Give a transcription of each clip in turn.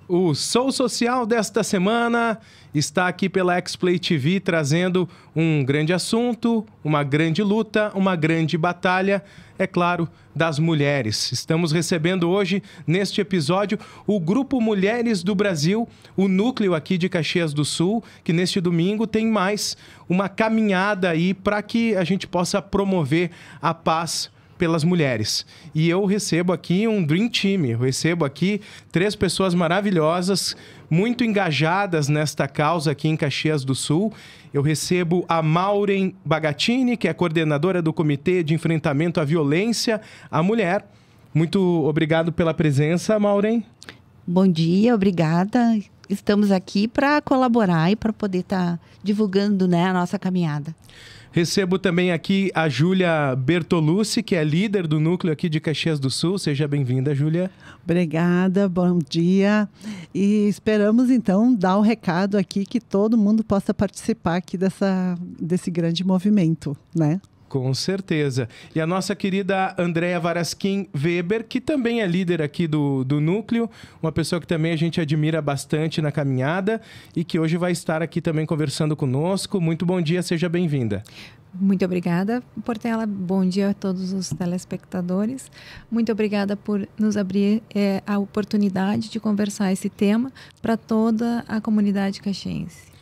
O Sou Social desta semana está aqui pela X-Play TV trazendo um grande assunto, uma grande luta, uma grande batalha, é claro, das mulheres. Estamos recebendo hoje, neste episódio, o Grupo Mulheres do Brasil, o núcleo aqui de Caxias do Sul, que neste domingo tem mais uma caminhada aí para que a gente possa promover a paz pelas mulheres. E eu recebo aqui um Dream Team, eu recebo aqui 3 pessoas maravilhosas, muito engajadas nesta causa aqui em Caxias do Sul. Eu recebo a Maureen Bagatini, que é coordenadora do Comitê de Enfrentamento à Violência à Mulher. Muito obrigado pela presença, Maureen. Bom dia, obrigada. Estamos aqui para colaborar e para poder estar divulgando, a nossa caminhada. Recebo também aqui a Júlia Bertolucci, que é líder do núcleo aqui de Caxias do Sul. Seja bem-vinda, Júlia. Obrigada, bom dia. E esperamos, então, dar o recado aqui que todo mundo possa participar aqui desse grande movimento, né? Com certeza. E a nossa querida Andréa Varaskin Weber, que também é líder aqui do núcleo, uma pessoa que também a gente admira bastante na caminhada e que hoje vai estar aqui também conversando conosco. Muito bom dia, seja bem-vinda. Muito obrigada, Portela. Bom dia a todos os telespectadores. Muito obrigada por nos abrir a oportunidade de conversar esse tema para toda a comunidade caxiense.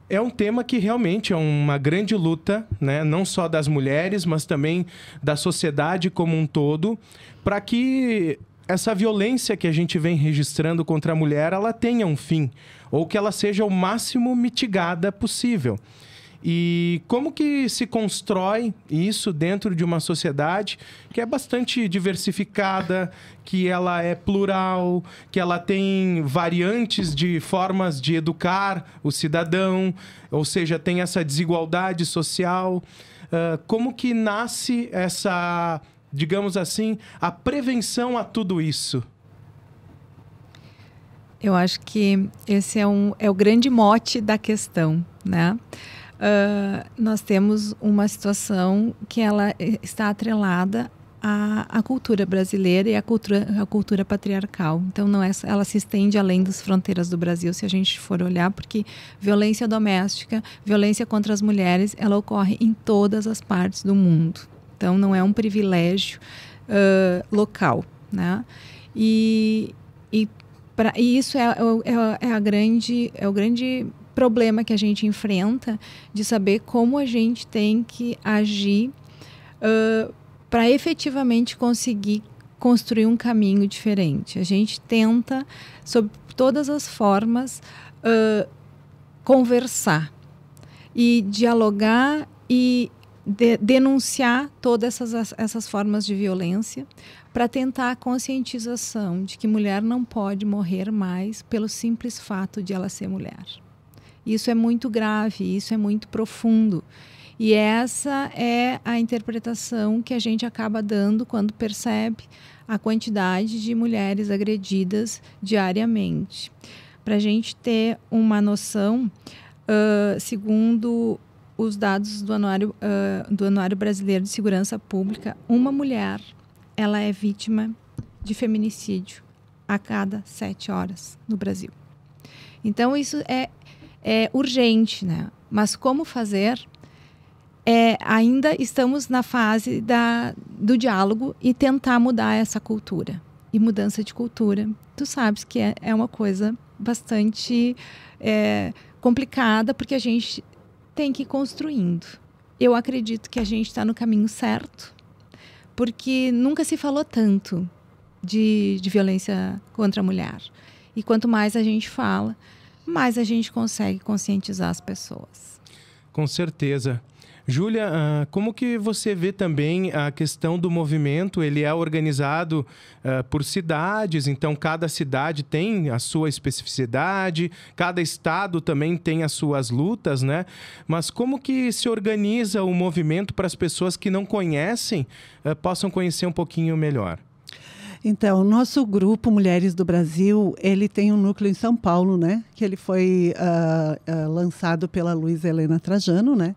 É um tema que realmente é uma grande luta, né? Não só das mulheres, mas também da sociedade como um todo, para que essa violência que a gente vem registrando contra a mulher, ela tenha um fim, ou que ela seja o máximo mitigada possível. E como que se constrói isso dentro de uma sociedade que é bastante diversificada, que ela é plural, que ela tem variantes de formas de educar o cidadão, ou seja, tem essa desigualdade social. Como que nasce essa, digamos assim, a prevenção a tudo isso? Eu acho que esse é o grande mote da questão, né? Nós temos uma situação que ela está atrelada à cultura brasileira e à cultura patriarcal. Então, ela se estende além das fronteiras do Brasil, se a gente for olhar, porque violência doméstica, violência contra as mulheres, ela ocorre em todas as partes do mundo. Então, não é um privilégio local, né? E isso é o grande problema que a gente enfrenta, de saber como a gente tem que agir para efetivamente conseguir construir um caminho diferente. A gente tenta, sob todas as formas, conversar e dialogar e denunciar todas essas formas de violência, para tentar a conscientização de que mulher não pode morrer mais pelo simples fato de ela ser mulher. Isso é muito grave, isso é muito profundo. E essa é a interpretação que a gente acaba dando quando percebe a quantidade de mulheres agredidas diariamente. Para a gente ter uma noção, segundo os dados do Anuário Brasileiro de Segurança Pública, uma mulher ela é vítima de feminicídio a cada 7 horas no Brasil. Então, isso é urgente, né? Mas como fazer? Ainda estamos na fase do diálogo e tentar mudar essa cultura. E mudança de cultura, tu sabes que é uma coisa bastante complicada, porque a gente tem que ir construindo. Eu acredito que a gente está no caminho certo, porque nunca se falou tanto de violência contra a mulher. E quanto mais a gente fala, mais a gente consegue conscientizar as pessoas. Com certeza. Júlia, como que você vê também a questão do movimento? Ele é organizado por cidades, então cada cidade tem a sua especificidade, cada estado também tem as suas lutas, né? Mas como que se organiza o movimento para as pessoas que não conhecem, possam conhecer um pouquinho melhor? Então, o nosso grupo Mulheres do Brasil, ele tem um núcleo em São Paulo, né? Que ele foi lançado pela Luísa Helena Trajano, né?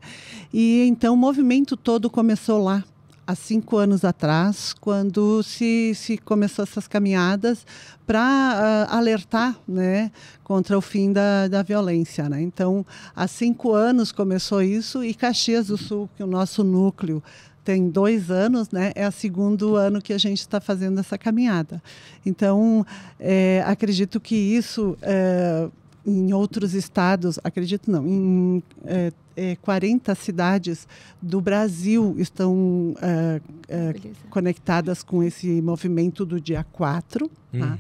E então o movimento todo começou lá, há 5 anos atrás, quando se começou essas caminhadas para alertar, né, contra o fim da violência, né? Então, há 5 anos começou isso, e Caxias do Sul, que é o nosso núcleo, tem 2 anos, né? É o 2º ano que a gente está fazendo essa caminhada. Então, acredito que isso, em outros estados, acredito não, em 40 cidades do Brasil estão conectadas com esse movimento do dia 4. Tá?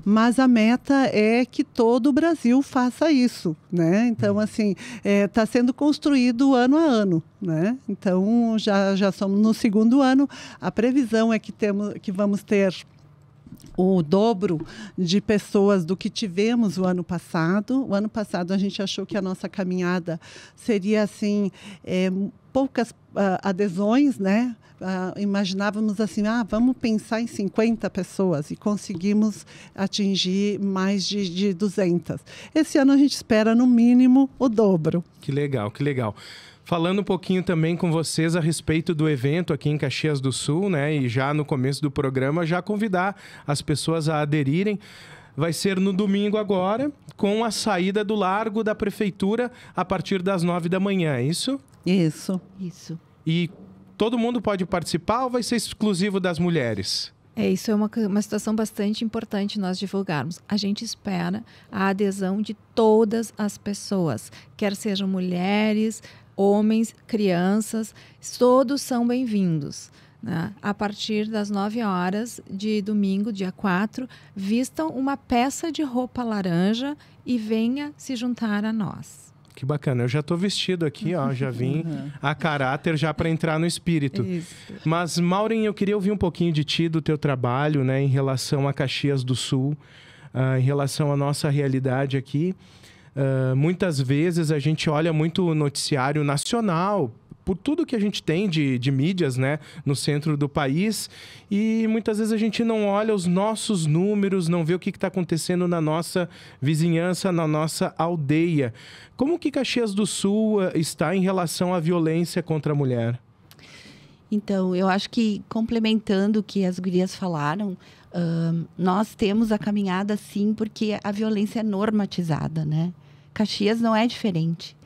Mas a meta é que todo o Brasil faça isso, né? Então, assim, está sendo construído ano a ano, né? Então, já somos no 2º ano. A previsão é que vamos ter o dobro de pessoas do que tivemos o ano passado. O ano passado a gente achou que a nossa caminhada seria assim, poucas adesões, né? Imaginávamos assim, vamos pensar em 50 pessoas, e conseguimos atingir mais de 200. Esse ano a gente espera no mínimo o dobro. Que legal, que legal. Falando um pouquinho também com vocês a respeito do evento aqui em Caxias do Sul, né? E já no começo do programa, já convidar as pessoas a aderirem. Vai ser no domingo agora, com a saída do Largo da Prefeitura a partir das 9 da manhã, é isso? Isso. E todo mundo pode participar ou vai ser exclusivo das mulheres? Isso é uma situação bastante importante nós divulgarmos. A gente espera a adesão de todas as pessoas, quer sejam mulheres, homens, crianças, todos são bem-vindos. Né? A partir das 9 horas de domingo, dia 4, vistam uma peça de roupa laranja e venha se juntar a nós. Que bacana, eu já estou vestido aqui, ó, já vim a caráter já para entrar no espírito. Isso. Mas, Maureen, eu queria ouvir um pouquinho de ti, do teu trabalho, né, em relação a Caxias do Sul, em relação à nossa realidade aqui. Muitas vezes a gente olha muito o noticiário nacional, por tudo que a gente tem de mídias, né, no centro do país, e muitas vezes a gente não olha os nossos números, não vê o que está acontecendo na nossa vizinhança, na nossa aldeia. Como que Caxias do Sul está em relação à violência contra a mulher? Então, eu acho que, complementando o que as gurias falaram, nós temos a caminhada, sim, porque a violência é normatizada, né? Caxias não é diferente.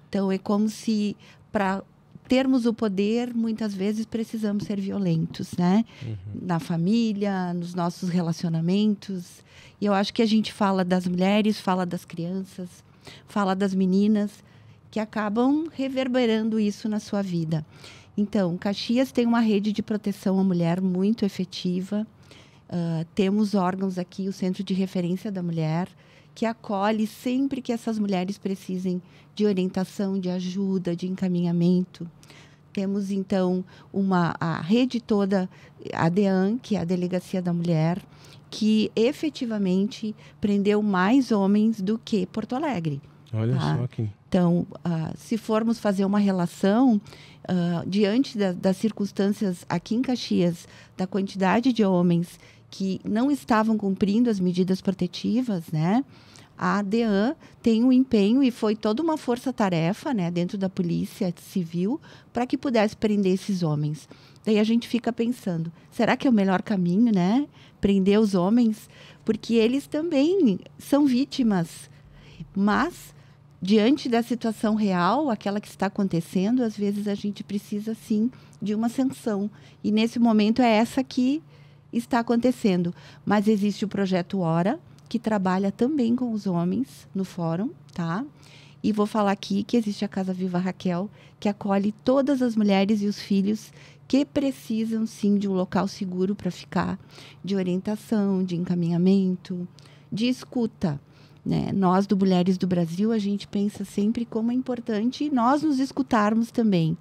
Então, é como se, para termos o poder, muitas vezes precisamos ser violentos, né? Na família, nos nossos relacionamentos. E eu acho que a gente fala das mulheres, fala das crianças, fala das meninas, que acabam reverberando isso na sua vida. Então, Caxias tem uma rede de proteção à mulher muito efetiva. Temos órgãos aqui, o Centro de Referência da Mulher, que acolhe sempre que essas mulheres precisem de orientação, de ajuda, de encaminhamento. Temos, então, a rede toda, a DEAN, que é a Delegacia da Mulher, que efetivamente prendeu mais homens do que Porto Alegre. Olha só aqui. Então, se formos fazer uma relação, diante das circunstâncias aqui em Caxias, da quantidade de homens que não estavam cumprindo as medidas protetivas, né? A DEAN tem um empenho e foi toda uma força-tarefa, né, dentro da Polícia Civil para que pudesse prender esses homens. Daí a gente fica pensando, será que é o melhor caminho, né? Prender os homens? Porque eles também são vítimas. Mas, diante da situação real, aquela que está acontecendo, às vezes a gente precisa, sim, de uma sanção. E nesse momento é essa que está acontecendo. Mas existe o Projeto Hora, que trabalha também com os homens no fórum, tá? E vou falar aqui que existe a Casa Viva Raquel, que acolhe todas as mulheres e os filhos que precisam, sim, de um local seguro para ficar, de orientação, de encaminhamento, de escuta, né? Nós, do Mulheres do Brasil, a gente pensa sempre como é importante nós nos escutarmos também.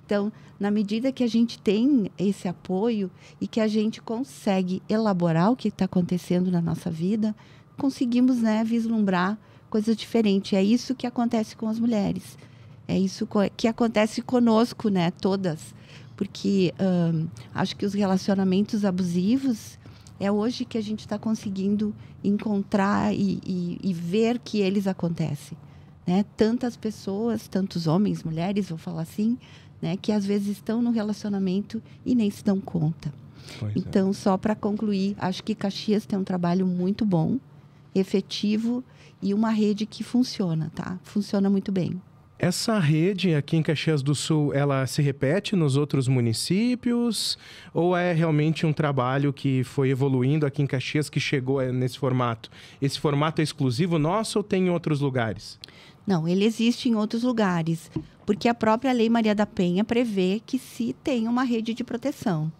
Então, na medida que a gente tem esse apoio e que a gente consegue elaborar o que está acontecendo na nossa vida, conseguimos, né, vislumbrar coisas diferentes. É isso que acontece com as mulheres. É isso que acontece conosco, né, todas. Porque acho que os relacionamentos abusivos é hoje que a gente está conseguindo encontrar e ver que eles acontecem. Né? Tantas pessoas, tantos homens, mulheres, vou falar assim, né? Que às vezes estão no relacionamento e nem se dão conta. Então, só para concluir, acho que Caxias tem um trabalho muito bom, efetivo e uma rede que funciona, tá? Funciona muito bem. Essa rede aqui em Caxias do Sul, ela se repete nos outros municípios? Ou é realmente um trabalho que foi evoluindo aqui em Caxias, que chegou nesse formato? Esse formato é exclusivo nosso ou tem em outros lugares? Não, ele existe em outros lugares, porque a própria Lei Maria da Penha prevê que se tem uma rede de proteção.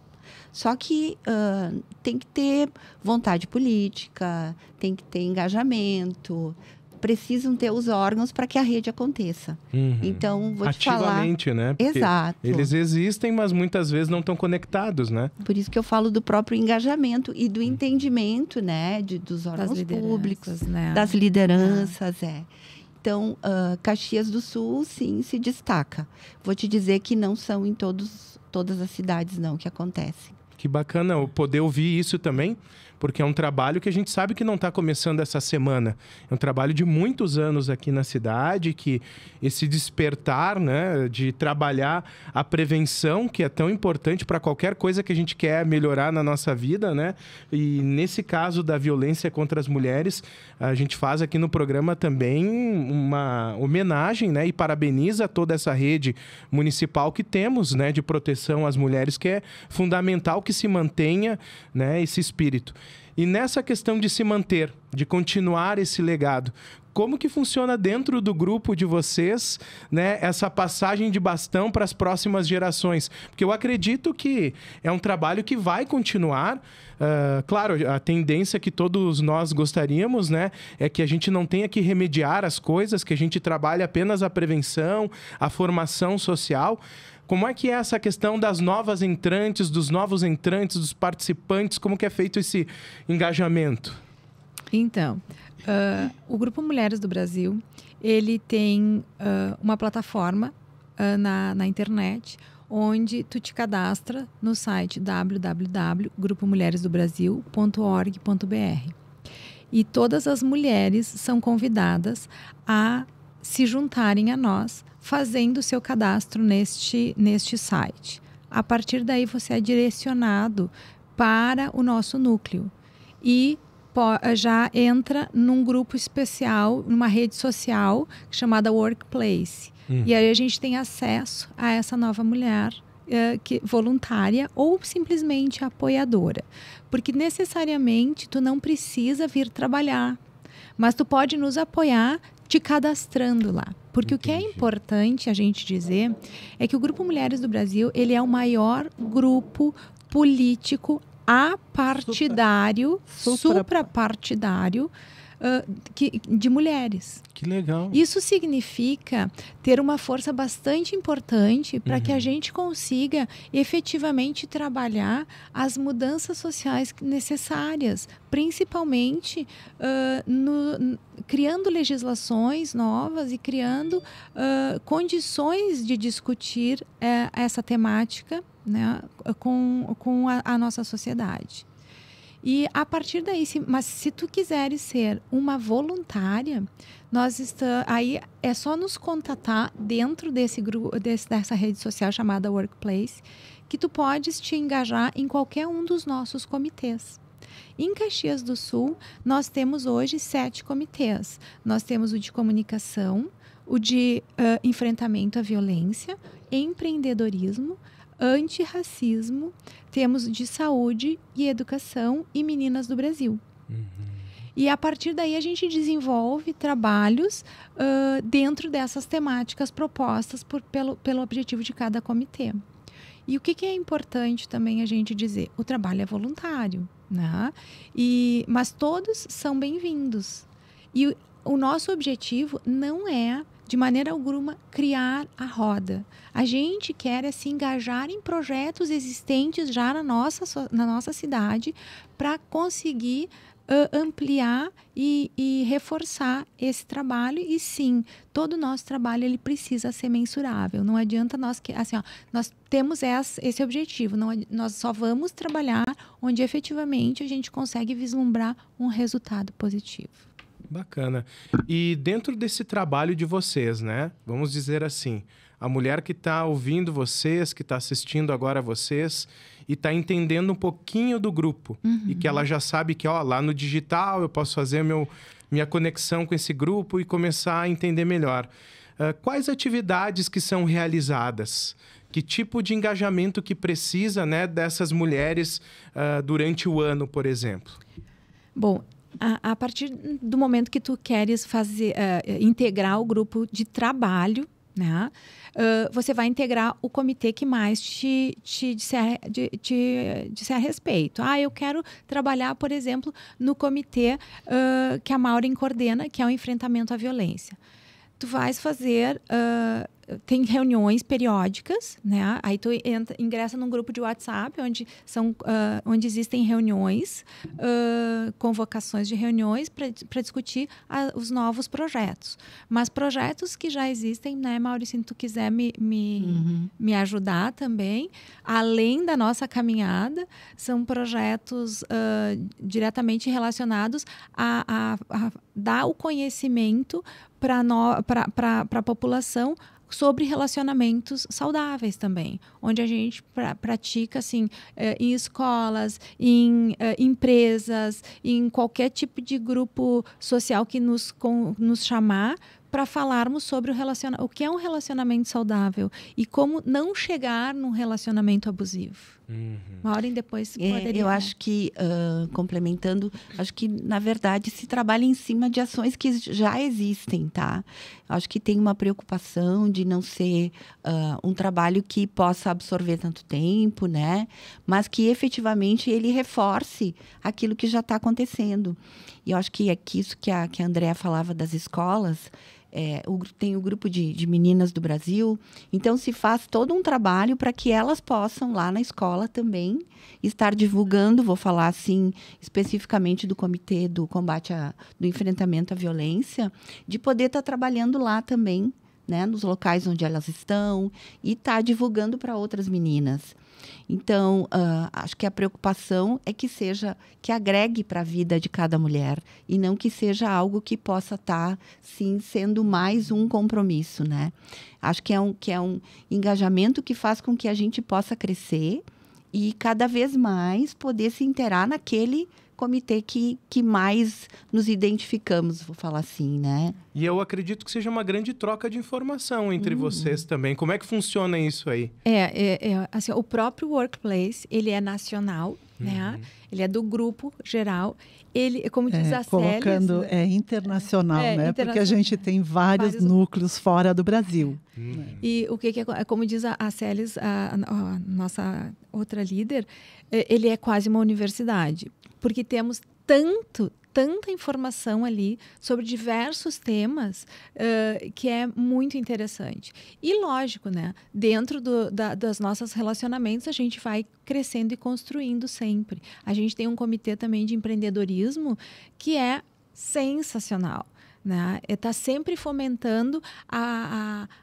Só que tem que ter vontade política, tem que ter engajamento, precisam ter os órgãos para que a rede aconteça. Então, vou te falar... Ativamente, né? Porque exato. Eles existem, mas muitas vezes não estão conectados, né? Por isso que eu falo do próprio engajamento e do entendimento, né? Dos órgãos públicos, né? Das lideranças, Então, Caxias do Sul, sim, se destaca. Vou te dizer que não são em todas as cidades, não, que acontecem. Que bacana eu poder ouvir isso também, porque é um trabalho que a gente sabe que não está começando essa semana. É um trabalho de muitos anos aqui na cidade, que esse despertar, né, de trabalhar a prevenção, que é tão importante para qualquer coisa que a gente quer melhorar na nossa vida, né? E nesse caso da violência contra as mulheres, a gente faz aqui no programa também uma homenagem, né, e parabeniza toda essa rede municipal que temos, né, de proteção às mulheres, que é fundamental que se mantenha, né, esse espírito. E nessa questão de se manter, de continuar esse legado, como que funciona dentro do grupo de vocês, né, essa passagem de bastão para as próximas gerações? Porque eu acredito que é um trabalho que vai continuar. Claro, a tendência que todos nós gostaríamos, né, é que a gente não tenha que remediar as coisas, que a gente trabalhe apenas a prevenção, a formação social. Como é que é essa questão das novas entrantes, dos novos entrantes, dos participantes? Como que é feito esse engajamento? Então, o Grupo Mulheres do Brasil, ele tem uma plataforma na internet, onde tu te cadastra no site www.grupomulheresdobrasil.org.br. E todas as mulheres são convidadas a se juntarem a nós, fazendo o seu cadastro neste site. A partir daí, você é direcionado para o nosso núcleo e já entra num grupo especial, numa rede social chamada Workplace. E aí a gente tem acesso a essa nova mulher voluntária ou simplesmente apoiadora. Porque necessariamente tu não precisa vir trabalhar, mas tu pode nos apoiar te cadastrando lá. Porque Entendi. O que é importante a gente dizer é que o Grupo Mulheres do Brasil, ele é o maior grupo político apartidário, suprapartidário de mulheres. Que legal. Isso significa ter uma força bastante importante para que a gente consiga efetivamente trabalhar as mudanças sociais necessárias, principalmente criando legislações novas e criando condições de discutir essa temática, né, com a nossa sociedade. E a partir daí, mas se tu quiseres ser uma voluntária, aí é só nos contatar dentro desse grupo, dessa rede social chamada Workplace, que tu podes te engajar em qualquer um dos nossos comitês. Em Caxias do Sul, nós temos hoje 7 comitês. Nós temos o de comunicação, o de enfrentamento à violência, empreendedorismo, antirracismo, temos de saúde e educação e Meninas do Brasil. E a partir daí a gente desenvolve trabalhos dentro dessas temáticas propostas pelo objetivo de cada comitê. E o que é importante também a gente dizer? O trabalho é voluntário, né? Mas todos são bem-vindos. E o nosso objetivo não é, de maneira alguma, criar a roda. A gente quer se engajar em projetos existentes já na nossa cidade para conseguir ampliar e reforçar esse trabalho. E sim, todo o nosso trabalho ele precisa ser mensurável. Não adianta nós temos esse objetivo. Nós só vamos trabalhar onde efetivamente a gente consegue vislumbrar um resultado positivo. Bacana. E dentro desse trabalho de vocês, né? Vamos dizer assim, A mulher que está ouvindo vocês, que está assistindo agora vocês e está entendendo um pouquinho do grupo. E que ela já sabe que, ó, lá no digital eu posso fazer minha conexão com esse grupo e começar a entender melhor. Quais atividades que são realizadas? Que tipo de engajamento que precisa, né, dessas mulheres durante o ano, por exemplo? Bom, a partir do momento que tu queres integrar o grupo de trabalho, né, você vai integrar o comitê que mais te disser a respeito. Eu quero trabalhar, por exemplo, no comitê que a Maureen coordena, que é o enfrentamento à violência. Tu vais fazer, tem reuniões periódicas, né? Aí tu ingressa num grupo de WhatsApp, onde existem reuniões, convocações de reuniões para discutir os novos projetos. Mas projetos que já existem, né, Maurício, se tu quiser me ajudar também, além da nossa caminhada, são projetos diretamente relacionados a dar o conhecimento para a população sobre relacionamentos saudáveis também, onde a gente pratica assim, em escolas, em empresas, em qualquer tipo de grupo social que nos chamar, para falarmos sobre o que é um relacionamento saudável e como não chegar num relacionamento abusivo. Maureen, depois poderia... Eu acho que, complementando, acho que, na verdade, se trabalha em cima de ações que já existem, tá? Acho que tem uma preocupação de não ser um trabalho que possa absorver tanto tempo, né? Mas que, efetivamente, ele reforce aquilo que já está acontecendo. E eu acho que é isso que a Andréa falava das escolas. Tem o grupo de meninas do Brasil, então se faz todo um trabalho para que elas possam lá na escola também estar divulgando, vou falar assim especificamente do Comitê do Combate do Enfrentamento à Violência, de poder estar trabalhando lá também, né, nos locais onde elas estão e estar divulgando para outras meninas. Então, acho que a preocupação é que agregue para a vida de cada mulher e não que seja algo que possa estar, sim, sendo mais um compromisso, né? Acho que é um engajamento que faz com que a gente possa crescer e cada vez mais poder se inteirar naquele comitê que mais nos identificamos, vou falar assim, né? E eu acredito que seja uma grande troca de informação entre vocês também. Como é que funciona isso aí? Assim, o próprio Workplace, ele é nacional, né? Ele é do grupo geral. Ele, como diz a Célia... Colocando, internacional, né? Porque a gente tem vários núcleos fora do Brasil. E o que é, como diz a Célis, a nossa outra líder, ele é quase uma universidade. Porque temos tanta informação ali sobre diversos temas que é muito interessante. E lógico, né? Dentro dos nossos relacionamentos, a gente vai crescendo e construindo sempre. A gente tem um comitê também de empreendedorismo que é sensacional. Está sempre fomentando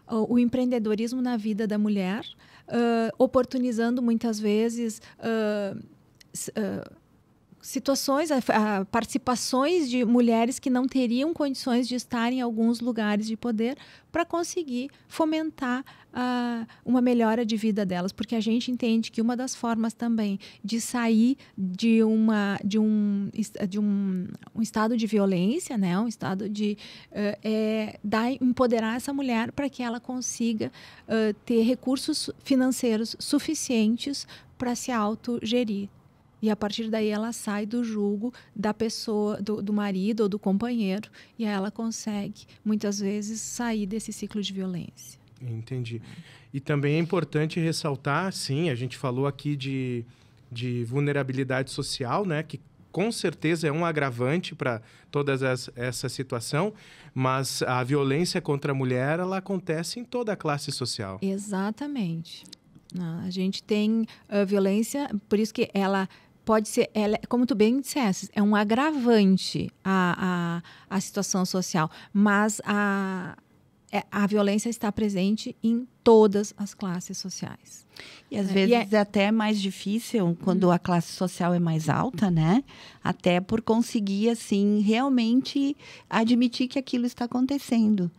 o empreendedorismo na vida da mulher, oportunizando muitas vezes... situações, participações de mulheres que não teriam condições de estar em alguns lugares de poder para conseguir fomentar uma melhora de vida delas, porque a gente entende que uma das formas também de sair de um estado de violência, né, um estado de empoderar essa mulher para que ela consiga ter recursos financeiros suficientes para se autogerir. E a partir daí ela sai do jugo da pessoa, do marido ou do companheiro, e aí ela consegue, muitas vezes, sair desse ciclo de violência. Entendi. E também é importante ressaltar, sim, a gente falou aqui de vulnerabilidade social, né, que com certeza é um agravante para toda essa situação, mas a violência contra a mulher, ela acontece em toda a classe social. Exatamente. A gente tem violência, por isso que ela... pode ser, como tu bem disseste, é um agravante à situação social, mas a violência está presente em todas as classes sociais. E às vezes é até mais difícil quando a classe social é mais alta, né? Até por conseguir, assim, realmente admitir que aquilo está acontecendo.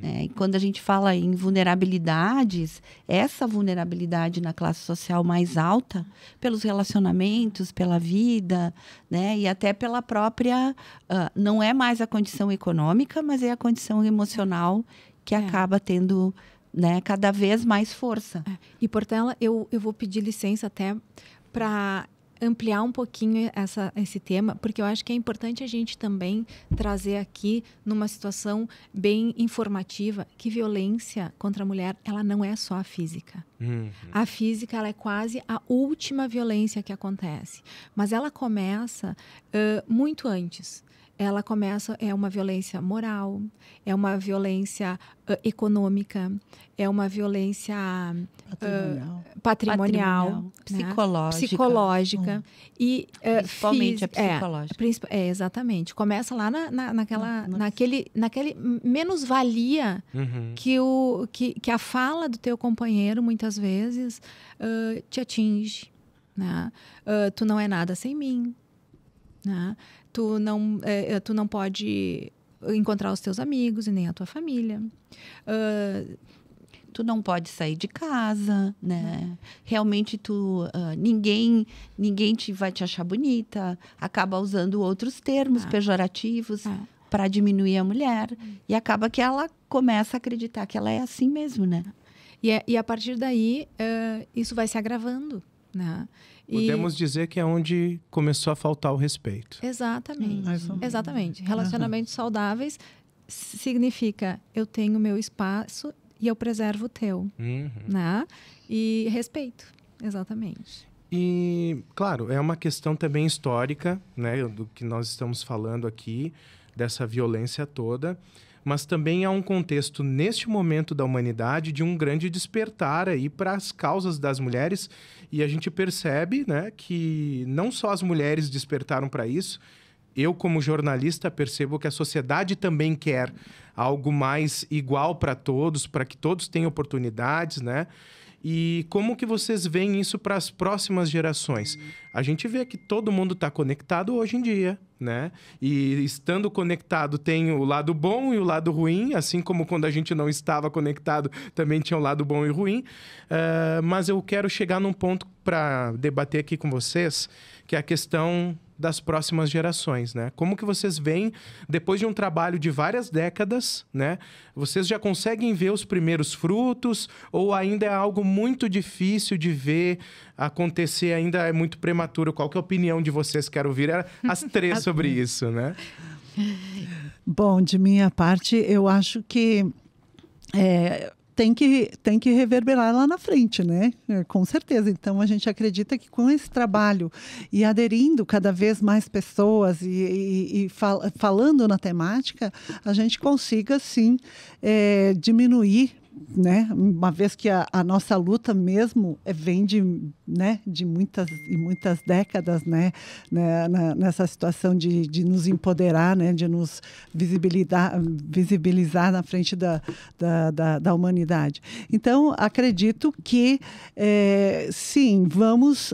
E quando a gente fala em vulnerabilidades, essa vulnerabilidade na classe social mais alta, pelos relacionamentos, pela vida, né? E até pela própria... não é mais a condição econômica, mas é a condição emocional que acaba tendo... né, cada vez mais força. E, Portela, eu vou pedir licença até para ampliar um pouquinho esse tema, porque eu acho que é importante a gente também trazer aqui, numa situação bem informativa, que violência contra a mulher, ela não é só a física. A física, ela é quase a última violência que acontece. Mas ela começa muito antes. Ela começa, é uma violência moral, é uma violência econômica, é uma violência patrimonial, né? Psicológica. E, principalmente a psicológica. Exatamente. Começa lá naquele menos-valia que a fala do teu companheiro, muitas vezes, te atinge. Né? Tu não é nada sem mim. Né? Tu não pode encontrar os teus amigos e nem a tua família. Tu não pode sair de casa, né? Realmente ninguém vai te achar bonita. Acaba usando outros termos pejorativos para diminuir a mulher. E acaba que ela começa a acreditar que ela é assim mesmo, né? E a partir daí, isso vai se agravando, né? Podemos dizer que é onde começou a faltar o respeito. Exatamente. Exatamente. Relacionamentos saudáveis significa eu tenho meu espaço e eu preservo o teu. Né? E respeito. Exatamente. E, claro, é uma questão também histórica, né, do que nós estamos falando aqui, dessa violência toda. Mas também há um contexto, neste momento da humanidade, de um grande despertar aí para as causas das mulheres. E a gente percebe, né, que não só as mulheres despertaram para isso. Eu, como jornalista, percebo que a sociedade também quer algo mais igual para todos, para que todos tenham oportunidades, né? E como que vocês veem isso para as próximas gerações? A gente vê que todo mundo está conectado hoje em dia, né? E estando conectado tem o lado bom e o lado ruim, assim como quando a gente não estava conectado também tinha o lado bom e ruim. Mas eu quero chegar num ponto para debater aqui com vocês, que é a questão das próximas gerações, né? Como que vocês veem, depois de um trabalho de várias décadas, né? Vocês já conseguem ver os primeiros frutos ou ainda é algo muito difícil de ver acontecer, ainda é muito prematuro? Qual que é a opinião de vocês? Quero ouvir as três sobre isso, né? Bom, de minha parte, eu acho que tem que reverberar lá na frente, né? Com certeza. Então, a gente acredita que com esse trabalho e aderindo cada vez mais pessoas e falando na temática, a gente consiga, sim, diminuir, né? Uma vez que a nossa luta mesmo vem de muitas décadas, né? Nessa situação de nos empoderar, né? De nos visibilizar na frente da humanidade. Então, acredito que, sim, vamos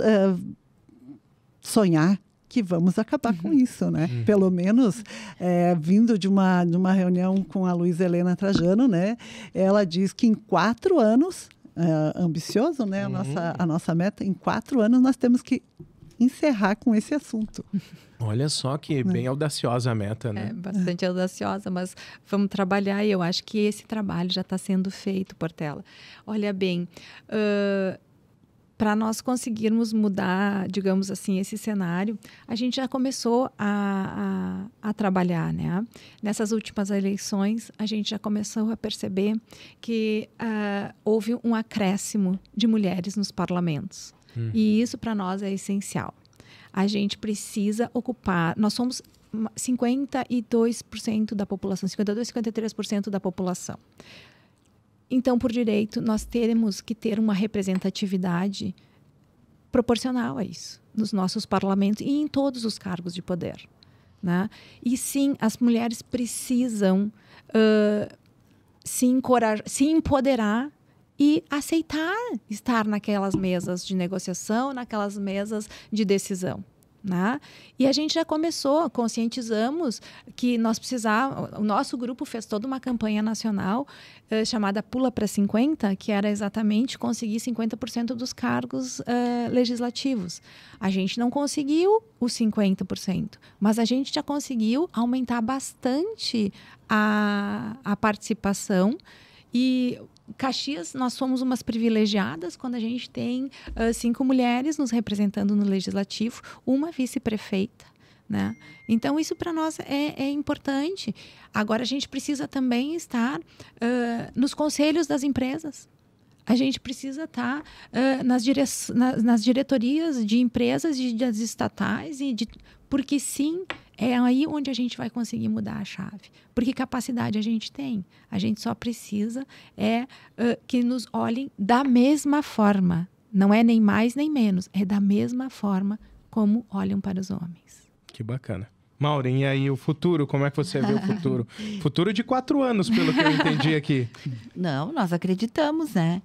sonhar que vamos acabar com isso, né? Pelo menos, vindo de uma reunião com a Luísa Helena Trajano, né? Ela diz que em 4 anos, ambicioso, né? A nossa meta, em 4 anos nós temos que encerrar com esse assunto. Olha só que bem audaciosa a meta, né? É bastante audaciosa, mas vamos trabalhar e eu acho que esse trabalho já está sendo feito, Portela. Olha bem, para nós conseguirmos mudar, digamos assim, esse cenário, a gente já começou a trabalhar, né? Nessas últimas eleições, a gente já começou a perceber que houve um acréscimo de mulheres nos parlamentos. E isso, para nós, é essencial. A gente precisa ocupar... Nós somos 52% da população, 52%, 53% da população. Então, por direito, nós teremos que ter uma representatividade proporcional a isso, nos nossos parlamentos e em todos os cargos de poder, né? E sim, as mulheres precisam se empoderar e aceitar estar naquelas mesas de negociação, naquelas mesas de decisão. Né? E a gente já começou, conscientizamos que nós precisávamos, o nosso grupo fez toda uma campanha nacional chamada Pula para 50, que era exatamente conseguir 50% dos cargos legislativos. A gente não conseguiu os 50%, mas a gente já conseguiu aumentar bastante a participação. E Caxias, nós somos umas privilegiadas quando a gente tem 5 mulheres nos representando no Legislativo, uma vice-prefeita, né? Então, isso para nós é importante. Agora, a gente precisa também estar nos conselhos das empresas. A gente precisa estar nas diretorias de empresas, das estatais, porque sim, é aí onde a gente vai conseguir mudar a chave. Porque capacidade a gente tem. A gente só precisa que nos olhem da mesma forma. Não é nem mais nem menos. É da mesma forma como olham para os homens. Que bacana. Maureen, e aí o futuro? Como é que você vê o futuro? Futuro de 4 anos, pelo que eu entendi aqui. Não, nós acreditamos, né?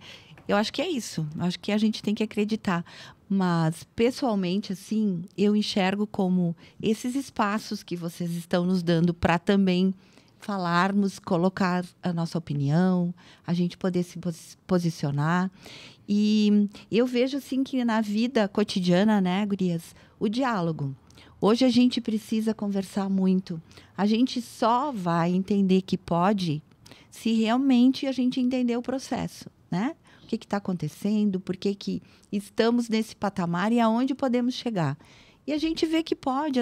Eu acho que é isso. Acho que a gente tem que acreditar. Mas, pessoalmente, assim, eu enxergo como esses espaços que vocês estão nos dando para também falarmos, colocar a nossa opinião, a gente poder se posicionar. E eu vejo, assim, que na vida cotidiana, né, gurias, o diálogo. Hoje a gente precisa conversar muito. A gente só vai entender que pode se realmente a gente entender o processo, né? O que está acontecendo, por que estamos nesse patamar e aonde podemos chegar. E a gente vê que pode,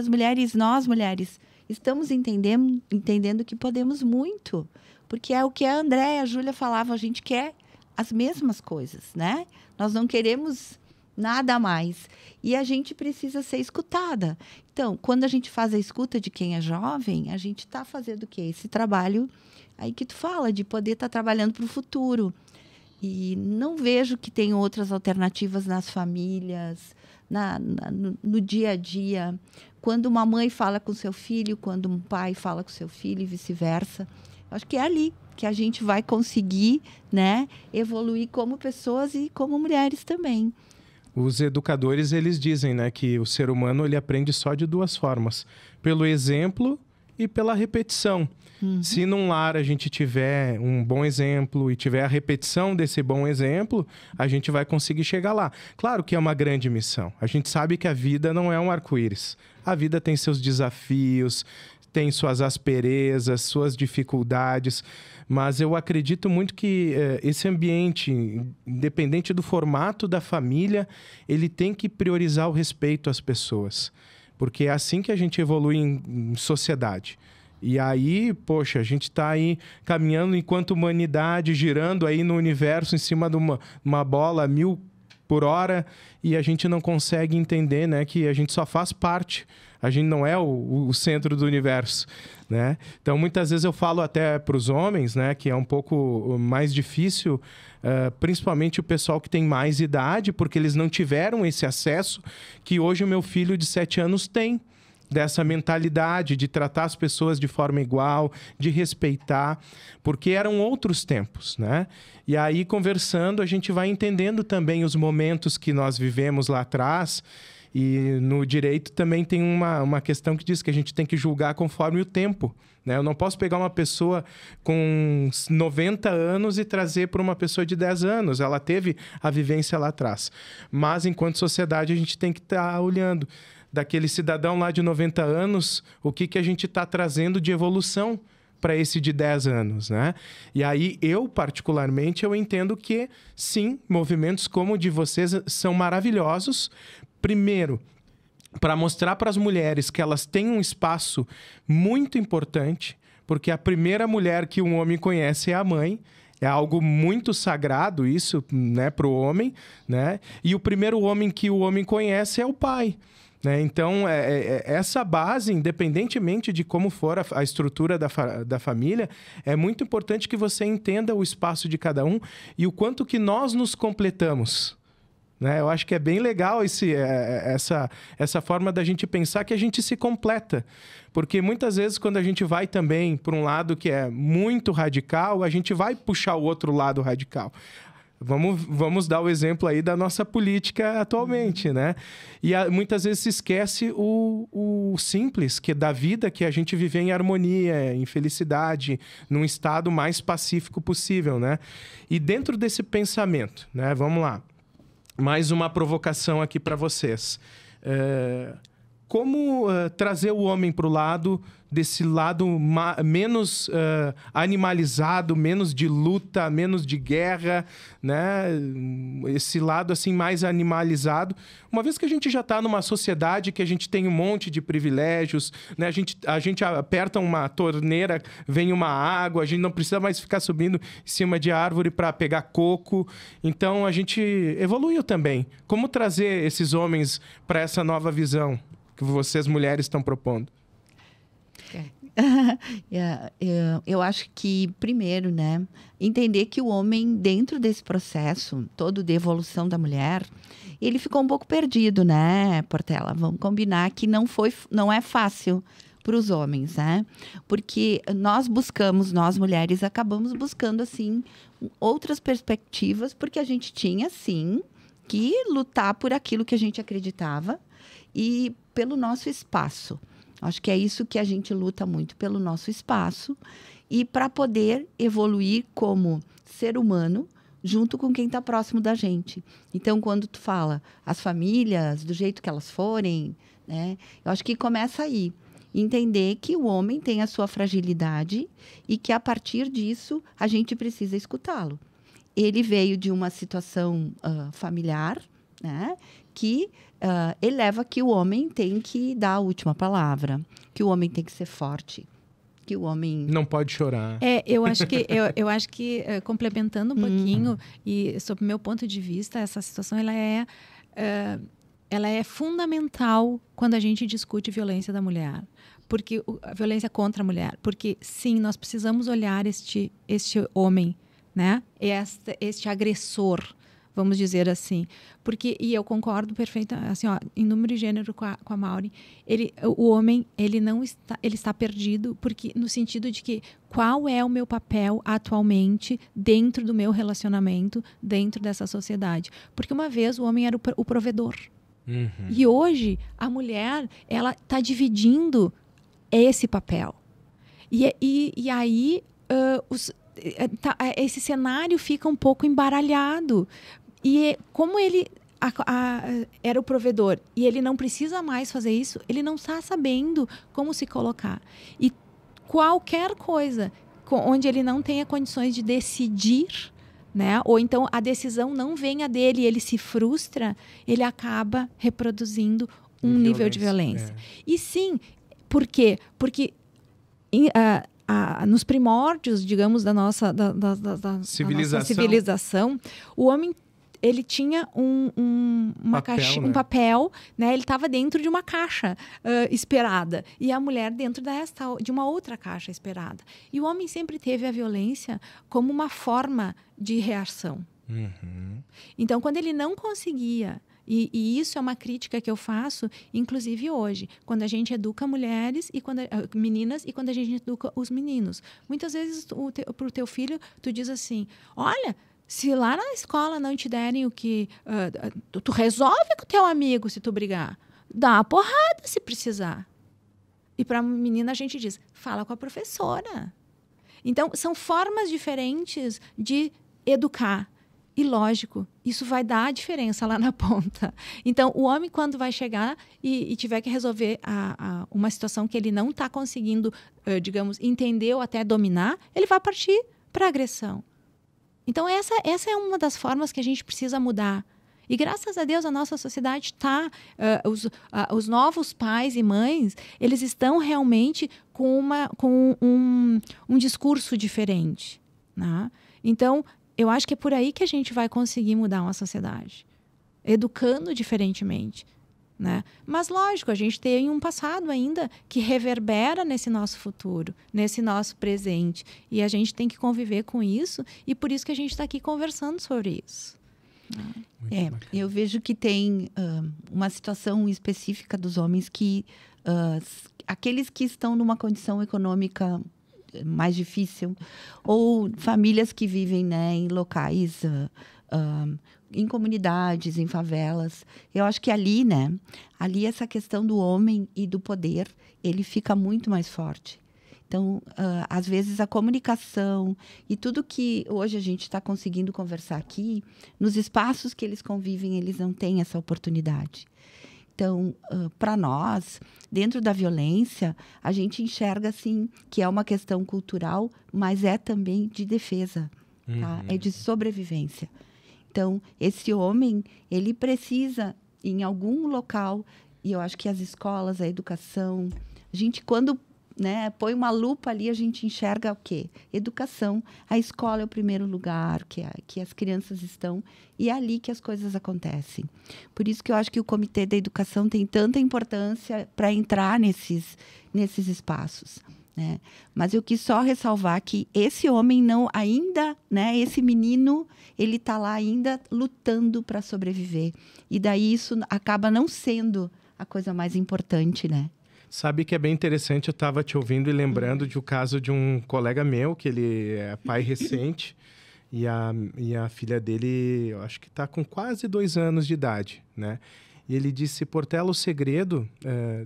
nós mulheres, estamos entendendo que podemos muito. Porque é o que a Andréia, a Júlia falavam, a gente quer as mesmas coisas, né? Nós não queremos nada a mais. E a gente precisa ser escutada. Então, quando a gente faz a escuta de quem é jovem, a gente está fazendo o quê? Esse trabalho aí que tu fala, de poder estar trabalhando para o futuro. E não vejo que tem outras alternativas nas famílias, no dia a dia. Quando uma mãe fala com seu filho, quando um pai fala com seu filho e vice-versa. Acho que é ali que a gente vai conseguir, né, evoluir como pessoas e como mulheres também. Os educadores, eles dizem, né, que o ser humano ele aprende só de 2 formas. Pelo exemplo e pela repetição. Uhum. Se num lar a gente tiver um bom exemplo e tiver a repetição desse bom exemplo, a gente vai conseguir chegar lá. Claro que é uma grande missão. A gente sabe que a vida não é um arco-íris. A vida tem seus desafios, tem suas asperezas, suas dificuldades. Mas eu acredito muito que esse ambiente, independente do formato da família, ele tem que priorizar o respeito às pessoas. Porque é assim que a gente evolui em sociedade. E aí, poxa, a gente está aí caminhando enquanto humanidade, girando aí no universo em cima de uma bola 1000 por hora e a gente não consegue entender, né, que a gente só faz parte. A gente não é o centro do universo, né? Então, muitas vezes eu falo até para os homens, né, que é um pouco mais difícil, principalmente o pessoal que tem mais idade, porque eles não tiveram esse acesso que hoje o meu filho de 7 anos tem. Dessa mentalidade de tratar as pessoas de forma igual, de respeitar, porque eram outros tempos, né? E aí, conversando, a gente vai entendendo também os momentos que nós vivemos lá atrás. E no direito também tem uma questão que diz que a gente tem que julgar conforme o tempo, né? Eu não posso pegar uma pessoa com 90 anos e trazer para uma pessoa de 10 anos. Ela teve a vivência lá atrás. Mas, enquanto sociedade, a gente tem que estar olhando. Daquele cidadão lá de 90 anos, o que a gente está trazendo de evolução para esse de 10 anos, né? E aí, eu, particularmente, eu entendo que, sim, movimentos como o de vocês são maravilhosos. Primeiro, para mostrar para as mulheres que elas têm um espaço muito importante, porque a primeira mulher que um homem conhece é a mãe. É algo muito sagrado isso, né, para o homem, né? E o primeiro homem que o homem conhece é o pai. Então, essa base, independentemente de como for a estrutura da família, é muito importante que você entenda o espaço de cada um e o quanto que nós nos completamos. Né? Eu acho que é bem legal essa forma da gente pensar que a gente se completa. Porque muitas vezes, quando a gente vai também por um lado que é muito radical, a gente vai puxar o outro lado radical. Vamos dar o exemplo aí da nossa política atualmente, né? E muitas vezes se esquece o simples, que é da vida, que a gente vive em harmonia, em felicidade, num estado mais pacífico possível, né? E dentro desse pensamento, né? Vamos lá. Mais uma provocação aqui para vocês. Como trazer o homem para o lado desse lado menos animalizado, menos de luta, menos de guerra, né? Esse lado assim mais animalizado. Uma vez que a gente já está numa sociedade que a gente tem um monte de privilégios, né? A gente aperta uma torneira, vem uma água, a gente não precisa mais ficar subindo em cima de árvore para pegar coco. Então a gente evoluiu também. Como trazer esses homens para essa nova visão que vocês mulheres estão propondo? Eu acho que, primeiro, né, entender que o homem, dentro desse processo todo de evolução da mulher, ele ficou um pouco perdido, né, Portela? Vamos combinar que não é fácil para os homens, né? Porque nós mulheres, acabamos buscando, assim, outras perspectivas, porque a gente tinha, sim, que lutar por aquilo que a gente acreditava e pelo nosso espaço. Acho que é isso que a gente luta muito, pelo nosso espaço e para poder evoluir como ser humano junto com quem está próximo da gente. Então, quando tu fala as famílias, do jeito que elas forem, né, eu acho que começa aí. Entender que o homem tem a sua fragilidade e que, a partir disso, a gente precisa escutá-lo. Ele veio de uma situação familiar, né, que eleva que o homem tem que dar a última palavra, que o homem tem que ser forte, que o homem... Não pode chorar. Eu acho que complementando um pouquinho, e sob o meu ponto de vista, essa situação ela é fundamental quando a gente discute violência da mulher. Porque a violência contra a mulher. Porque, sim, nós precisamos olhar este homem, né? Este agressor, vamos dizer assim. E eu concordo perfeitamente, assim, ó, em número e gênero com a Maureen, o homem, ele está perdido, porque, no sentido de que qual é o meu papel atualmente dentro do meu relacionamento, dentro dessa sociedade. Porque uma vez o homem era o provedor. Uhum. E hoje a mulher, ela está dividindo esse papel. E aí esse cenário fica um pouco embaralhado. E como ele era o provedor e ele não precisa mais fazer isso, ele não está sabendo como se colocar. E qualquer coisa onde ele não tenha condições de decidir, né? Ou então a decisão não venha dele e ele se frustra, ele acaba reproduzindo um nível de violência. E sim, por quê? Porque nos primórdios, digamos, da nossa civilização, o homem, ele tinha um papel, né? Ele estava dentro de uma caixa esperada. E a mulher dentro de uma outra caixa esperada. E o homem sempre teve a violência como uma forma de reação. Uhum. Então, quando ele não conseguia... E isso é uma crítica que eu faço, inclusive hoje, quando a gente educa mulheres, meninas, e quando a gente educa os meninos. Muitas vezes, para o teu filho, tu diz assim, olha... Se lá na escola não te derem o que... tu resolve com o teu amigo se tu brigar. Dá uma porrada se precisar. E para a menina a gente diz, fala com a professora. Então, são formas diferentes de educar. E, lógico, isso vai dar a diferença lá na ponta. Então, o homem, quando vai chegar e tiver que resolver uma situação que ele não está conseguindo, digamos, entender ou até dominar, ele vai partir para a agressão. Então, essa é uma das formas que a gente precisa mudar. E, graças a Deus, a nossa sociedade está... os novos pais e mães, eles estão realmente com um discurso diferente. Né? Então, eu acho que é por aí que a gente vai conseguir mudar uma sociedade. Educando diferentemente. Né? Mas, lógico, a gente tem um passado ainda que reverbera nesse nosso futuro, nesse nosso presente. E a gente tem que conviver com isso, e por isso que a gente está aqui conversando sobre isso. Eu vejo que tem uma situação específica dos homens que... aqueles que estão numa condição econômica mais difícil, ou famílias que vivem, né, em locais em comunidades, em favelas. Eu acho que ali, né? Ali essa questão do homem e do poder, ele fica muito mais forte. Então, às vezes a comunicação e tudo que hoje a gente está conseguindo conversar aqui, nos espaços que eles convivem, eles não têm essa oportunidade. Então, para nós, dentro da violência, a gente enxerga, assim, que é uma questão cultural, mas é também de defesa, tá? É de sobrevivência. Então, esse homem, ele precisa, em algum local, e eu acho que as escolas, a educação, a gente, quando, né, põe uma lupa ali, a gente enxerga o quê? Educação. A escola é o primeiro lugar que as crianças estão, e é ali que as coisas acontecem. Por isso que eu acho que o Comitê da Educação tem tanta importância para entrar nesses espaços, né? Mas eu quis só ressalvar que esse homem não ainda, né, esse menino, ele está lá ainda lutando para sobreviver. E daí isso acaba não sendo a coisa mais importante, né? Sabe que é bem interessante, eu estava te ouvindo e lembrando de um caso de um colega meu, que ele é pai recente, e a filha dele, eu acho que está com quase 2 anos de idade, né? E ele disse, Portela, o segredo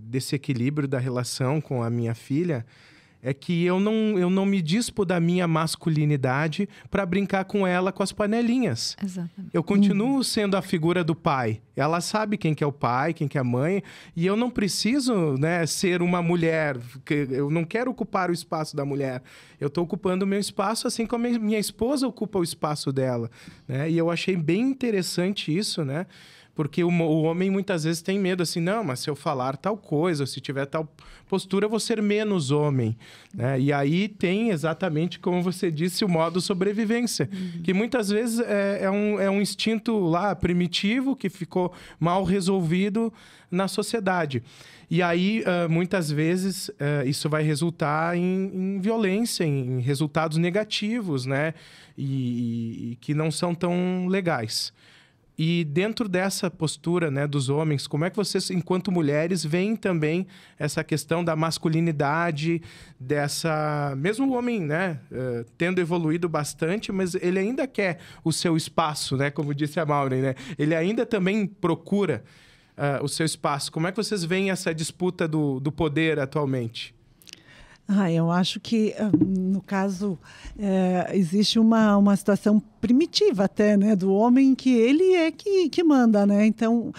desse equilíbrio da relação com a minha filha é que eu não me dispo da minha masculinidade para brincar com ela com as panelinhas. Exatamente. Eu continuo sendo a figura do pai. Ela sabe quem que é o pai, quem que é a mãe. E eu não preciso, né, ser uma mulher. Eu não quero ocupar o espaço da mulher. Eu estou ocupando o meu espaço assim como a minha esposa ocupa o espaço dela, né? E eu achei bem interessante isso, né? Porque o homem muitas vezes tem medo, assim, não, mas se eu falar tal coisa, se tiver tal postura, eu vou ser menos homem, né? E aí tem exatamente, como você disse, o modo sobrevivência, que muitas vezes é um instinto lá primitivo que ficou mal resolvido na sociedade. E aí, muitas vezes, isso vai resultar em violência, em resultados negativos, né? E que não são tão legais. E dentro dessa postura, né, dos homens, como é que vocês, enquanto mulheres, veem também essa questão da masculinidade, dessa... Mesmo o homem, né, tendo evoluído bastante, mas ele ainda quer o seu espaço, né, como disse a Maureen, né? Ele ainda também procura o seu espaço. Como é que vocês veem essa disputa do poder atualmente? Eu acho que, no caso, existe uma situação primitiva até, né, do homem, que ele é que manda, né? Então,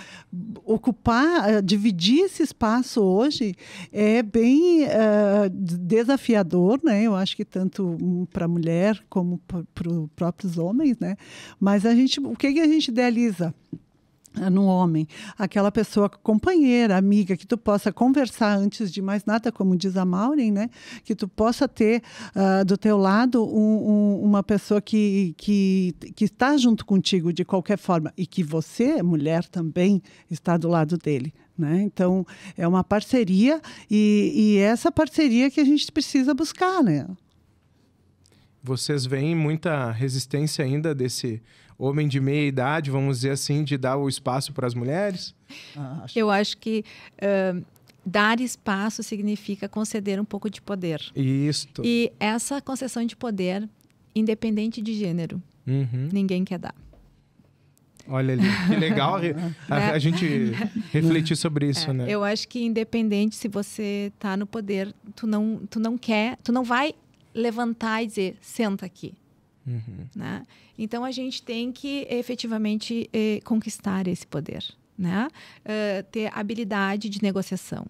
dividir esse espaço hoje é bem desafiador, né? Eu acho que tanto para a mulher como para os próprios homens, né? Mas o que a gente idealiza no homem? Aquela pessoa companheira, amiga, que tu possa conversar antes de mais nada, como diz a Maureen, né? Que tu possa ter do teu lado uma pessoa que está junto contigo de qualquer forma, e que você, mulher, também está do lado dele, né? Então, é uma parceria, e essa parceria que a gente precisa buscar, né? Vocês veem muita resistência ainda desse homem de meia idade, vamos dizer assim, de dar o espaço para as mulheres? Eu acho que dar espaço significa conceder um pouco de poder. Isto. E essa concessão de poder, independente de gênero, ninguém quer dar. Olha ali, que legal a gente refletir sobre isso, né? Eu acho que independente se você está no poder, tu não vai levantar e dizer, senta aqui. Né? Então, a gente tem que efetivamente conquistar esse poder, né? Ter habilidade de negociação,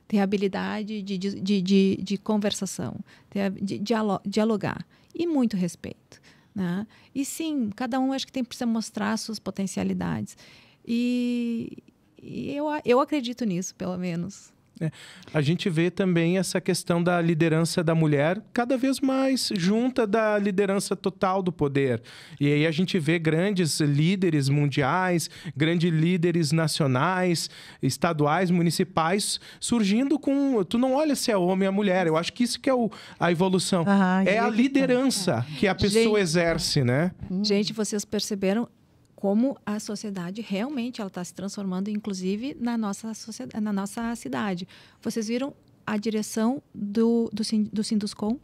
ter habilidade de conversação, de dialogar e muito respeito, né? E sim, cada um acho que precisa mostrar suas potencialidades. E eu acredito nisso, pelo menos. A gente vê também essa questão da liderança da mulher cada vez mais junta da liderança total do poder. E aí a gente vê grandes líderes mundiais, grandes líderes nacionais, estaduais, municipais, surgindo com... Tu não olha se é homem ou mulher, eu acho que isso que é a evolução. É a liderança que a pessoa exerce, né? Gente, vocês perceberam como a sociedade realmente ela está se transformando, inclusive na nossa cidade. Vocês viram a direção do Sinduscom?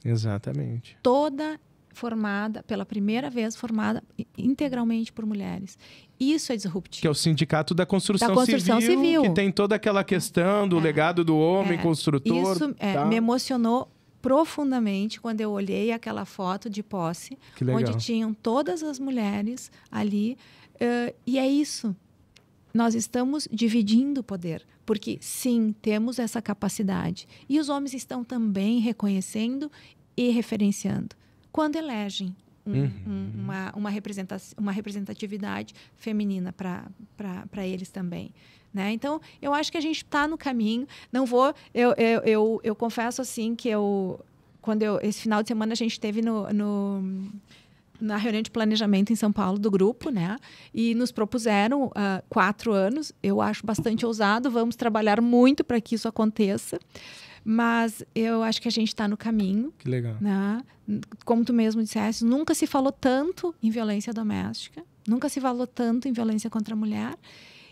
Exatamente. Toda formada, pela primeira vez, formada integralmente por mulheres. Isso é disruptivo. Que é o Sindicato da Construção Civil, que tem toda aquela questão do legado do homem construtor. Isso me emocionou profundamente quando eu olhei aquela foto de posse, onde tinham todas as mulheres ali. E é isso. Nós estamos dividindo o poder, porque sim, temos essa capacidade. E os homens estão também reconhecendo e referenciando quando elegem uma representatividade feminina para eles também. Né? Então, eu acho que a gente está no caminho. Não vou... Eu confesso assim que esse final de semana a gente esteve na reunião de planejamento em São Paulo do grupo, né? E nos propuseram 4 anos. Eu acho bastante ousado. Vamos trabalhar muito para que isso aconteça. Mas eu acho que a gente está no caminho. Que legal. Né? Como tu mesmo disseste, nunca se falou tanto em violência doméstica. Nunca se falou tanto em violência contra a mulher.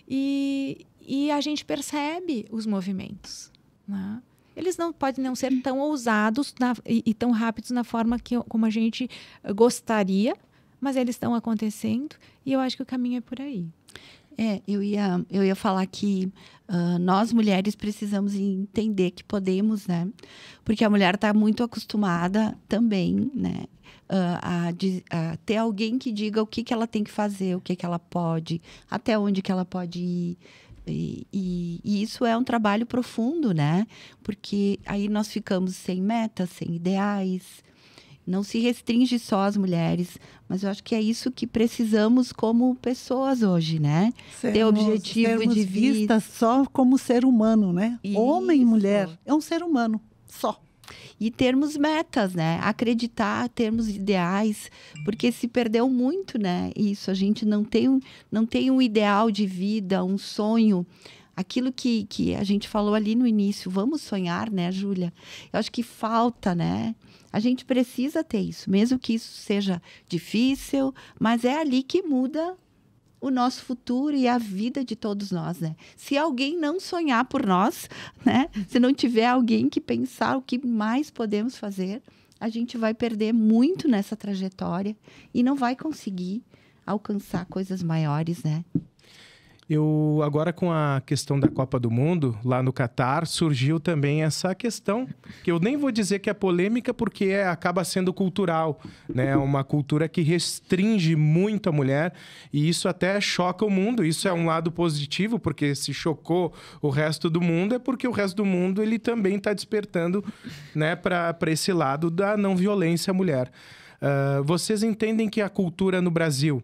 E a gente percebe os movimentos. Né? Eles podem não ser tão ousados e tão rápidos na forma como a gente gostaria, mas eles estão acontecendo e eu acho que o caminho é por aí. Eu ia falar que nós mulheres precisamos entender que podemos, né? Porque a mulher está muito acostumada também, né? A ter alguém que diga o que ela tem que fazer, o que ela pode, até onde que ela pode ir. E isso é um trabalho profundo, né? Porque aí nós ficamos sem metas, sem ideais. Não se restringe só às mulheres, mas eu acho que é isso que precisamos como pessoas hoje, né? Ter objetivo de vida. Só como ser humano, né? Isso. Homem e mulher é um ser humano só. E termos metas, né? Acreditar, termos ideais, porque se perdeu muito, né? Isso, a gente não tem um ideal de vida, um sonho. Aquilo que a gente falou ali no início, vamos sonhar, né, Júlia? Eu acho que falta, né? A gente precisa ter isso, mesmo que isso seja difícil, mas é ali que muda o nosso futuro e a vida de todos nós, né? Se alguém não sonhar por nós, né? Se não tiver alguém que pensar o que mais podemos fazer, a gente vai perder muito nessa trajetória e não vai conseguir alcançar coisas maiores, né? Agora com a questão da Copa do Mundo, lá no Catar, surgiu também essa questão, que eu nem vou dizer que é polêmica, porque acaba sendo cultural, né? Uma cultura que restringe muito a mulher, e isso até choca o mundo. Isso é um lado positivo, porque se chocou o resto do mundo, é porque o resto do mundo ele também está despertando, né, para esse lado da não violência à mulher. Vocês entendem que a cultura no Brasil...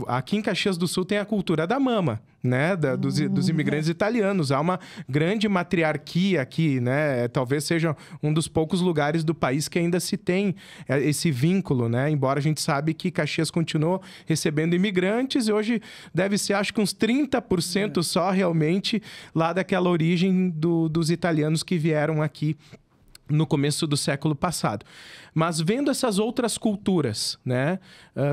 Aqui em Caxias do Sul tem a cultura da mama, né? Dos imigrantes italianos. Há uma grande matriarquia aqui, né? Talvez seja um dos poucos lugares do país que ainda se tem esse vínculo, né? Embora a gente sabe que Caxias continuou recebendo imigrantes e hoje deve ser, acho que uns 30% só realmente lá daquela origem dos italianos que vieram aqui no começo do século passado. Mas vendo essas outras culturas, né?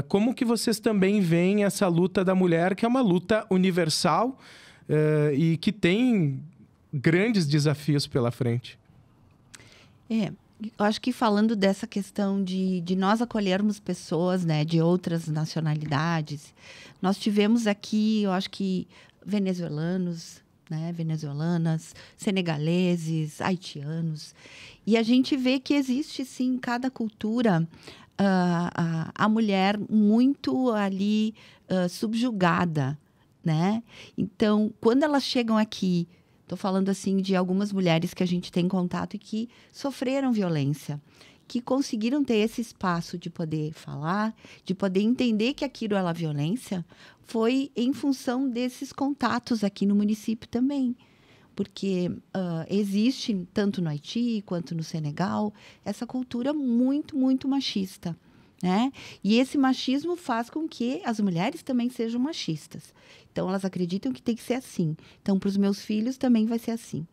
Como que vocês também veem essa luta da mulher, que é uma luta universal e que tem grandes desafios pela frente? Eu acho que falando dessa questão de nós acolhermos pessoas, né, de outras nacionalidades, nós tivemos aqui, eu acho que venezuelanos, né, venezuelanas, senegaleses, haitianos. E a gente vê que existe, sim, em cada cultura, a mulher muito ali subjugada, né? Então, quando elas chegam aqui, estou falando assim de algumas mulheres que a gente tem contato e que sofreram violência, que conseguiram ter esse espaço de poder falar, de poder entender que aquilo era violência, foi em função desses contatos aqui no município também. Porque existe, tanto no Haiti quanto no Senegal, essa cultura muito, muito machista, né? E esse machismo faz com que as mulheres também sejam machistas. Então, elas acreditam que tem que ser assim. Então, para os meus filhos também vai ser assim.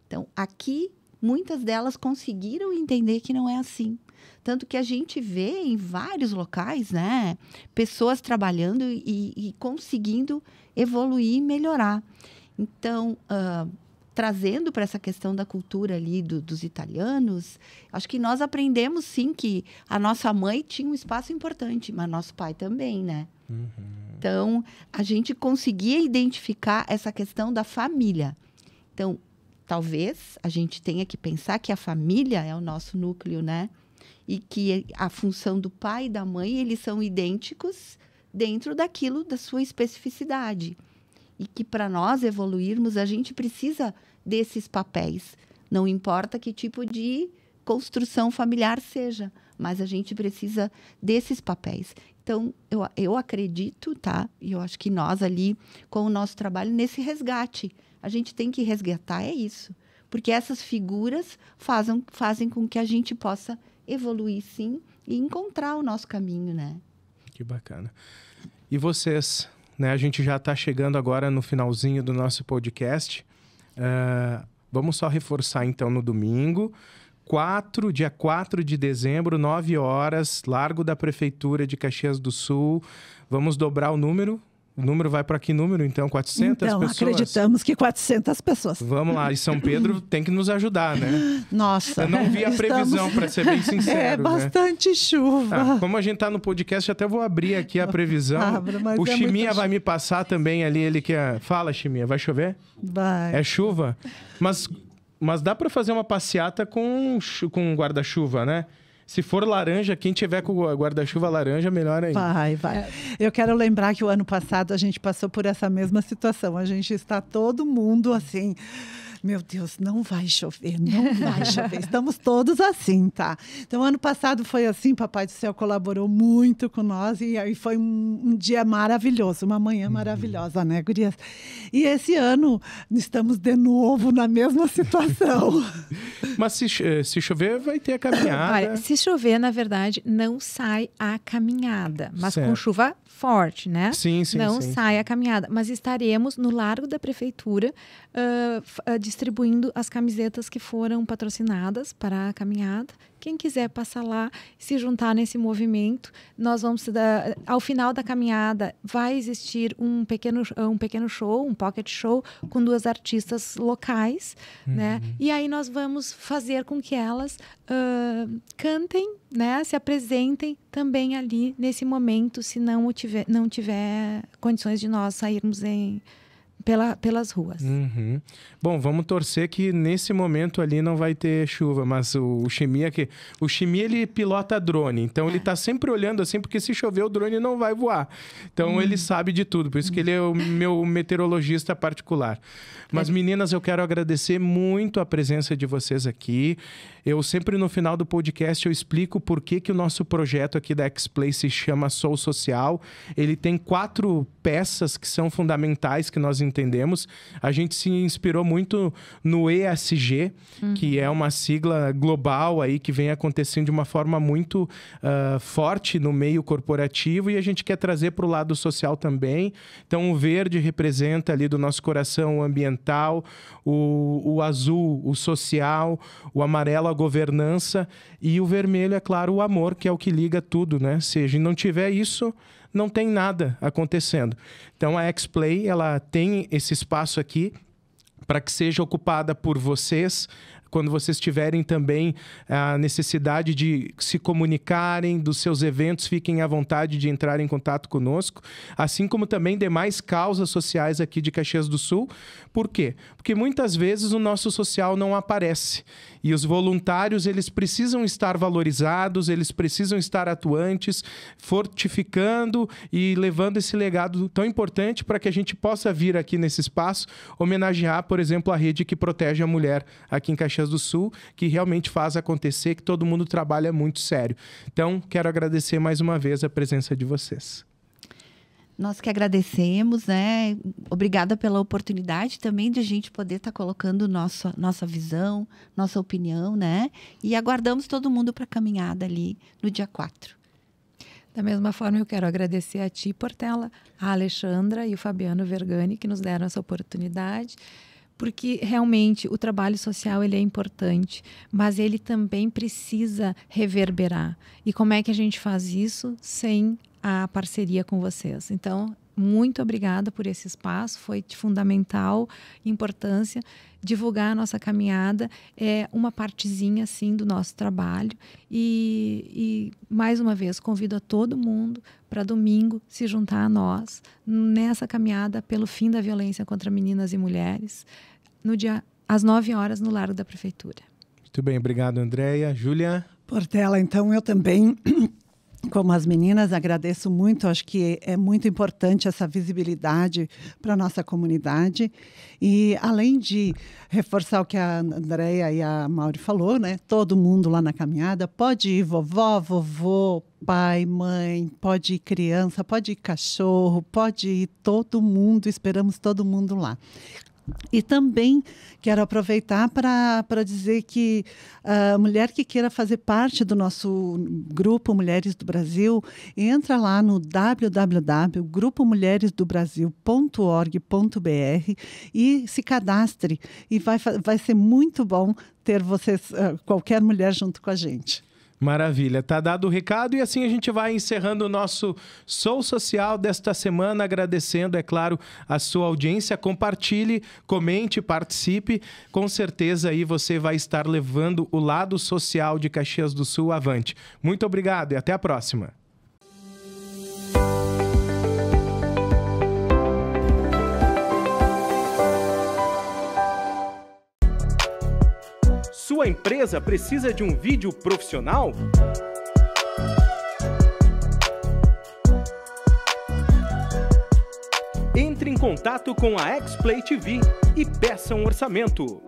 Então, aqui, muitas delas conseguiram entender que não é assim. Tanto que a gente vê em vários locais, né, pessoas trabalhando e conseguindo evoluir e melhorar. Então, trazendo para essa questão da cultura ali dos italianos, acho que nós aprendemos sim que a nossa mãe tinha um espaço importante, mas nosso pai também, né? Então, a gente conseguia identificar essa questão da família. Então, talvez a gente tenha que pensar que a família é o nosso núcleo, né? E que a função do pai e da mãe, eles são idênticos dentro daquilo, da sua especificidade. E que para nós evoluirmos, a gente precisa desses papéis. Não importa que tipo de construção familiar seja, mas a gente precisa desses papéis. Então, eu acredito, tá? E eu acho que nós ali, com o nosso trabalho, nesse resgate, a gente tem que resgatar, é isso. Porque essas figuras fazem com que a gente possa evoluir, sim, e encontrar o nosso caminho, né? Que bacana. E vocês, né? A gente já está chegando agora no finalzinho do nosso podcast. Vamos só reforçar, então, no domingo, dia 4 de dezembro, 9 horas, Largo da Prefeitura de Caxias do Sul. Vamos dobrar o número. O número vai para que número, então? 400 pessoas? Então, acreditamos que 400 pessoas. Vamos lá. E São Pedro tem que nos ajudar, né? Nossa. Eu não vi a previsão, para ser bem sincero. É bastante chuva. Como a gente está no podcast, até vou abrir aqui a previsão. O Chiminha vai me passar também ali. Ele quer... Fala, Chiminha. Vai chover? Vai. É chuva? Mas dá para fazer uma passeata com guarda-chuva, né? Se for laranja, quem tiver com o guarda-chuva laranja, melhor ainda. Vai. Eu quero lembrar que o ano passado a gente passou por essa mesma situação. A gente está todo mundo assim... Meu Deus, não vai chover. Estamos todos assim, tá? Então, ano passado foi assim, Papai do Céu colaborou muito com nós e aí foi um dia maravilhoso, uma manhã maravilhosa, né, gurias? E esse ano estamos de novo na mesma situação. Mas se chover, vai ter a caminhada. Olha, se chover, na verdade, não sai a caminhada. Mas certo. Com chuva forte, né? Sim. Não sai a caminhada. Mas estaremos no Largo da Prefeitura distribuindo as camisetas que foram patrocinadas para a caminhada. Quem quiser passar lá, se juntar nesse movimento, nós vamos ao final da caminhada vai existir um pequeno show, um pocket show com 2 artistas locais, né? E aí nós vamos fazer com que elas cantem, né? Se apresentem também ali nesse momento, se não tiver condições de nós sairmos pelas ruas. Bom, vamos torcer que nesse momento ali não vai ter chuva, mas o Chiminha ele pilota drone, então ele tá sempre olhando assim, porque se chover o drone não vai voar. Então ele sabe de tudo, por isso que ele é o meu meteorologista particular. Mas meninas, eu quero agradecer muito a presença de vocês aqui. Eu sempre no final do podcast eu explico por que o nosso projeto aqui da X-Play se chama Sou Social. Ele tem 4 peças que são fundamentais que nós entendemos. A gente se inspirou muito no ESG, que é uma sigla global aí que vem acontecendo de uma forma muito forte no meio corporativo e a gente quer trazer para o lado social também. Então o verde representa ali do nosso coração o ambiental, o azul, o social, o amarelo, a governança e o vermelho, é claro, o amor, que é o que liga tudo, né? Se a gente não tiver isso, não tem nada acontecendo. Então a X-Play, ela tem esse espaço aqui para que seja ocupada por vocês, quando vocês tiverem também a necessidade de se comunicarem dos seus eventos, fiquem à vontade de entrar em contato conosco, assim como também demais causas sociais aqui de Caxias do Sul. Por quê? Porque muitas vezes o nosso social não aparece e os voluntários, eles precisam estar valorizados, eles precisam estar atuantes, fortificando e levando esse legado tão importante para que a gente possa vir aqui nesse espaço homenagear, por exemplo, a rede que protege a mulher aqui em Caxias do Sul, que realmente faz acontecer, que todo mundo trabalha muito sério. Então, quero agradecer mais uma vez a presença de vocês. Nós que agradecemos, né? Obrigada pela oportunidade também de a gente poder estar colocando nossa visão, nossa opinião, né? E aguardamos todo mundo para a caminhada ali no dia 4. Da mesma forma, eu quero agradecer a ti, Portela, a Alexandra e o Fabiano Vergani, que nos deram essa oportunidade, porque realmente o trabalho social ele é importante, mas ele também precisa reverberar. E como é que a gente faz isso sem a parceria com vocês? Então, muito obrigada por esse espaço, foi de fundamental importância. Divulgar a nossa caminhada é uma partezinha, assim, do nosso trabalho. E mais uma vez, convido a todo mundo para domingo se juntar a nós nessa caminhada pelo fim da violência contra meninas e mulheres, no dia, às 9 horas, no Largo da Prefeitura. Muito bem, obrigado, Andréia. Júlia? Portela, então eu também, como as meninas, agradeço muito. Acho que é muito importante essa visibilidade para a nossa comunidade. E além de reforçar o que a Andréia e a Mauri falou, né? Todo mundo lá na caminhada, pode ir vovó, vovô, pai, mãe, pode ir criança, pode ir cachorro, pode ir todo mundo, esperamos todo mundo lá. E também quero aproveitar para dizer que a mulher que queira fazer parte do nosso grupo Mulheres do Brasil, entra lá no www.grupomulheresdobrasil.org.br e se cadastre. E vai ser muito bom ter vocês, qualquer mulher junto com a gente. Maravilha, tá dado o recado e assim a gente vai encerrando o nosso Sou Social desta semana, agradecendo, é claro, a sua audiência. Compartilhe, comente, participe, com certeza aí você vai estar levando o lado social de Caxias do Sul avante. Muito obrigado e até a próxima. Sua empresa precisa de um vídeo profissional? Entre em contato com a XPlay TV e peça um orçamento.